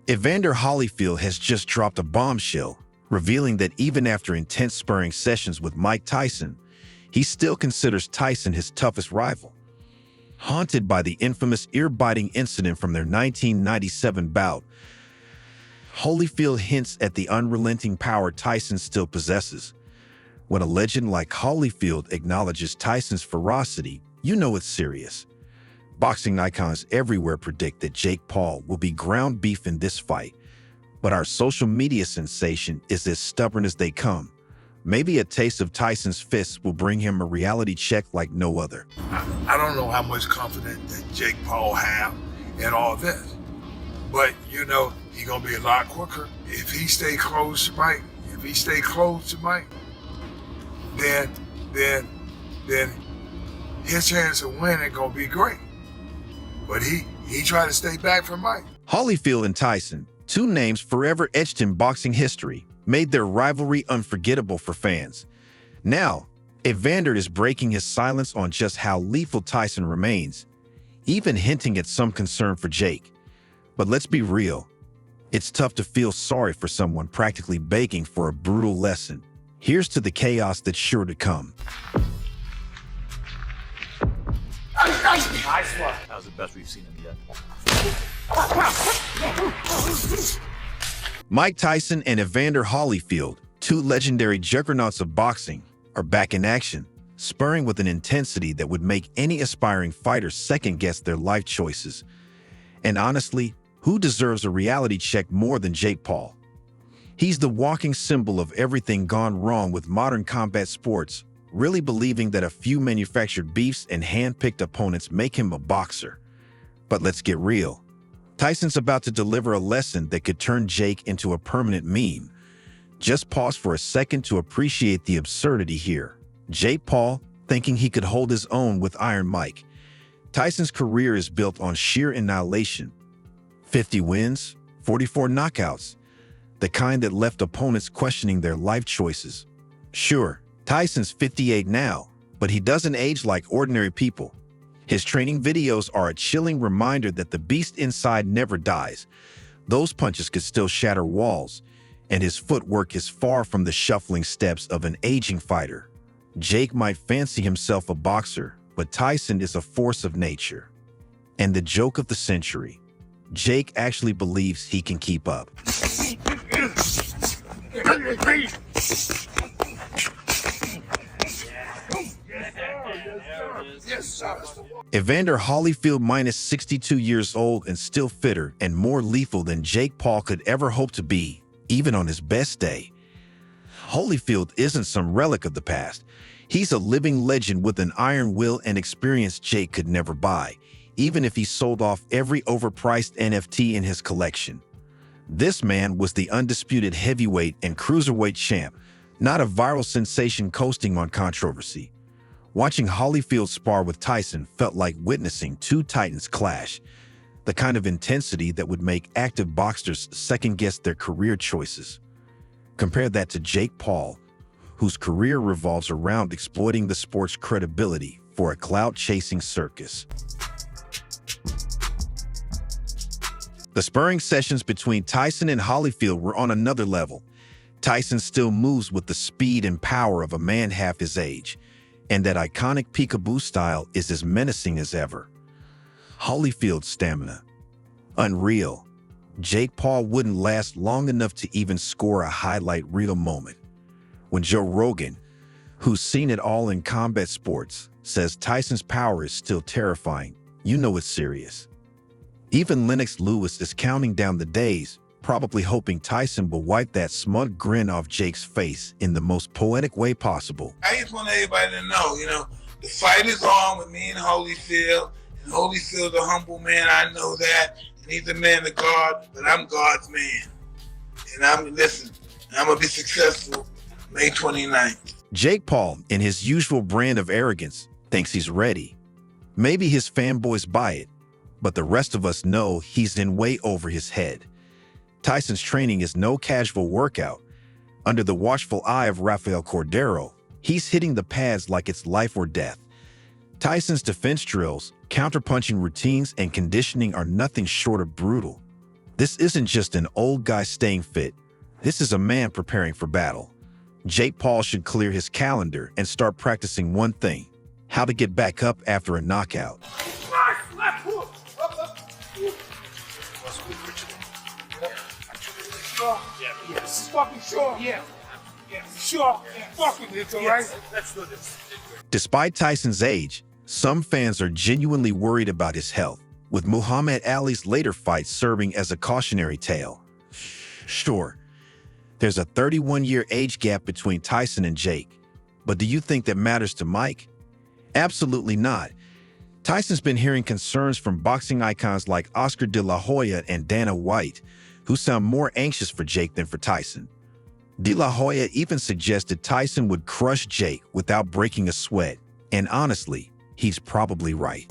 Evander Holyfield has just dropped a bombshell, revealing that even after intense sparring sessions with Mike Tyson, he still considers Tyson his toughest rival. Haunted by the infamous ear-biting incident from their 1997 bout, Holyfield hints at the unrelenting power Tyson still possesses. When a legend like Holyfield acknowledges Tyson's ferocity, you know it's serious. Boxing icons everywhere predict that Jake Paul will be ground beef in this fight, but our social media sensation is as stubborn as they come. Maybe a taste of Tyson's fists will bring him a reality check like no other. I don't know how much confidence that Jake Paul have in all this, but you know he's gonna be a lot quicker if he stay close to Mike. If he stay close to Mike, then his chance of winning gonna be great. But he tried to stay back from Mike. Holyfield and Tyson, two names forever etched in boxing history, made their rivalry unforgettable for fans. Now, Evander is breaking his silence on just how lethal Tyson remains, even hinting at some concern for Jake. But let's be real, it's tough to feel sorry for someone practically begging for a brutal lesson. Here's to the chaos that's sure to come. Nice one. That was the best we've seen him yet. Mike Tyson and Evander Holyfield, two legendary juggernauts of boxing, are back in action, sparring with an intensity that would make any aspiring fighter second-guess their life choices. And honestly, who deserves a reality check more than Jake Paul? He's the walking symbol of everything gone wrong with modern combat sports, really believing that a few manufactured beefs and hand-picked opponents make him a boxer. But let's get real. Tyson's about to deliver a lesson that could turn Jake into a permanent meme. Just pause for a second to appreciate the absurdity here. Jake Paul thinking he could hold his own with Iron Mike. Tyson's career is built on sheer annihilation. 50 wins, 44 knockouts, the kind that left opponents questioning their life choices. Sure, Tyson's 58 now, but he doesn't age like ordinary people. His training videos are a chilling reminder that the beast inside never dies. Those punches could still shatter walls, and his footwork is far from the shuffling steps of an aging fighter. Jake might fancy himself a boxer, but Tyson is a force of nature. And the joke of the century, Jake actually believes he can keep up. Evander Holyfield minus 62 years old and still fitter and more lethal than Jake Paul could ever hope to be, even on his best day. Holyfield isn't some relic of the past. He's a living legend with an iron will and experience Jake could never buy, even if he sold off every overpriced NFT in his collection. This man was the undisputed heavyweight and cruiserweight champ, not a viral sensation coasting on controversy. Watching Holyfield spar with Tyson felt like witnessing two titans clash, the kind of intensity that would make active boxers second-guess their career choices. Compare that to Jake Paul, whose career revolves around exploiting the sport's credibility for a clout-chasing circus. The sparring sessions between Tyson and Holyfield were on another level. Tyson still moves with the speed and power of a man half his age, and that iconic peekaboo style is as menacing as ever. Holyfield's stamina, unreal. Jake Paul wouldn't last long enough to even score a highlight reel moment. When Joe Rogan, who's seen it all in combat sports, says Tyson's power is still terrifying, you know it's serious. Even Lennox Lewis is counting down the days, probably hoping Tyson will wipe that smug grin off Jake's face in the most poetic way possible. I just want everybody to know, the fight is on with me and Holyfield. And Holyfield's a humble man, I know that. And he's a man of God, but I'm God's man. And I'm gonna be successful May 29th. Jake Paul, in his usual brand of arrogance, thinks he's ready. Maybe his fanboys buy it, but the rest of us know he's in way over his head. Tyson's training is no casual workout. Under the watchful eye of Rafael Cordero, he's hitting the pads like it's life or death. Tyson's defense drills, counterpunching routines, and conditioning are nothing short of brutal. This isn't just an old guy staying fit. This is a man preparing for battle. Jake Paul should clear his calendar and start practicing one thing: how to get back up after a knockout. Yeah, this is fucking sure. Yeah, sure. Fuck with it, all right? Let's do this. Despite Tyson's age, some fans are genuinely worried about his health, with Muhammad Ali's later fight serving as a cautionary tale. Sure, there's a 31-year age gap between Tyson and Jake, but do you think that matters to Mike? Absolutely not. Tyson's been hearing concerns from boxing icons like Oscar De La Hoya and Dana White, who sound more anxious for Jake than for Tyson. De La Hoya even suggested Tyson would crush Jake without breaking a sweat, and honestly, he's probably right.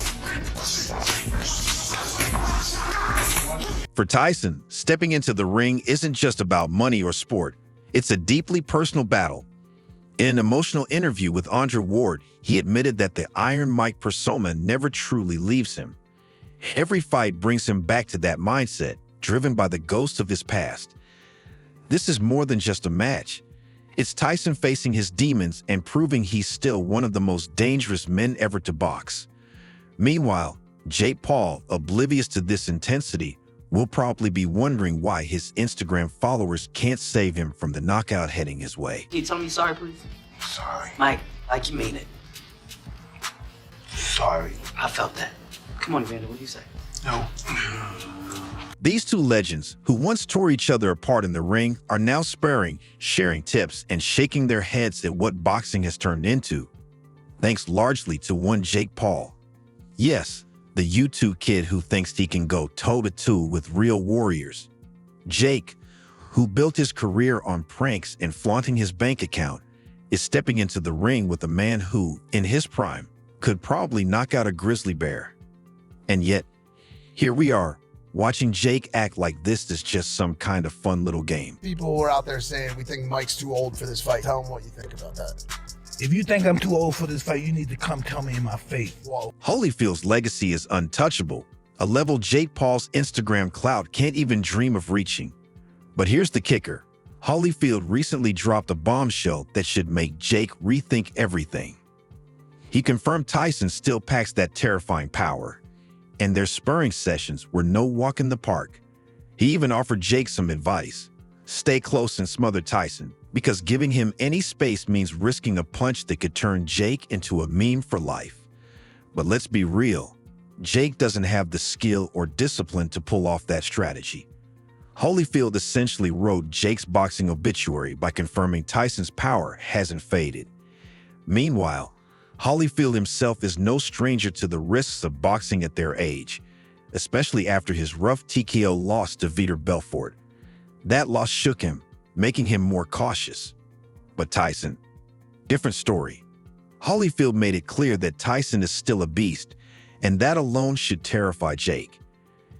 For Tyson, stepping into the ring isn't just about money or sport. It's a deeply personal battle. In an emotional interview with Andre Ward, he admitted that the Iron Mike persona never truly leaves him. Every fight brings him back to that mindset, driven by the ghost of his past. This is more than just a match. It's Tyson facing his demons and proving he's still one of the most dangerous men ever to box. Meanwhile, Jake Paul, oblivious to this intensity, will probably be wondering why his Instagram followers can't save him from the knockout heading his way. Can you tell me sorry, please? Sorry. Mike, like you mean it. Sorry. I felt that. Come on, Evander, what do you say? No. These two legends, who once tore each other apart in the ring, are now sparring, sharing tips, and shaking their heads at what boxing has turned into, thanks largely to one Jake Paul. Yes, the YouTube kid who thinks he can go toe-to-toe with real warriors. Jake, who built his career on pranks and flaunting his bank account, is stepping into the ring with a man who, in his prime, could probably knock out a grizzly bear. And yet, here we are, watching Jake act like this is just some kind of fun little game. People were out there saying, we think Mike's too old for this fight. Tell them what you think about that. If you think I'm too old for this fight, you need to come tell me in my face. Whoa. Holyfield's legacy is untouchable, a level Jake Paul's Instagram clout can't even dream of reaching. But here's the kicker. Holyfield recently dropped a bombshell that should make Jake rethink everything. He confirmed Tyson still packs that terrifying power, and their sparring sessions were no walk in the park. He even offered Jake some advice. Stay close and smother Tyson, because giving him any space means risking a punch that could turn Jake into a meme for life. But let's be real, Jake doesn't have the skill or discipline to pull off that strategy. Holyfield essentially wrote Jake's boxing obituary by confirming Tyson's power hasn't faded. Meanwhile, Holyfield himself is no stranger to the risks of boxing at their age, especially after his rough TKO loss to Vitor Belfort. That loss shook him, making him more cautious. But Tyson, different story. Holyfield made it clear that Tyson is still a beast, and that alone should terrify Jake.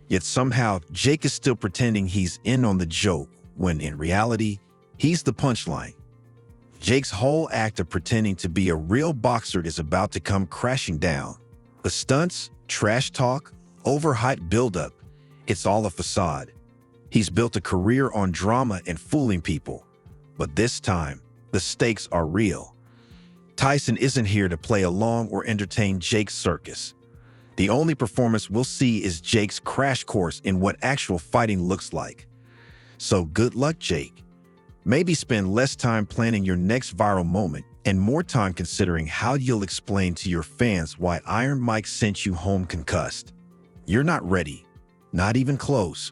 Yet somehow, Jake is still pretending he's in on the joke, when in reality, he's the punchline. Jake's whole act of pretending to be a real boxer is about to come crashing down. The stunts, trash talk, overhyped buildup, it's all a facade. He's built a career on drama and fooling people. But this time, the stakes are real. Tyson isn't here to play along or entertain Jake's circus. The only performance we'll see is Jake's crash course in what actual fighting looks like. So good luck, Jake. Maybe spend less time planning your next viral moment and more time considering how you'll explain to your fans why Iron Mike sent you home concussed. You're not ready, not even close.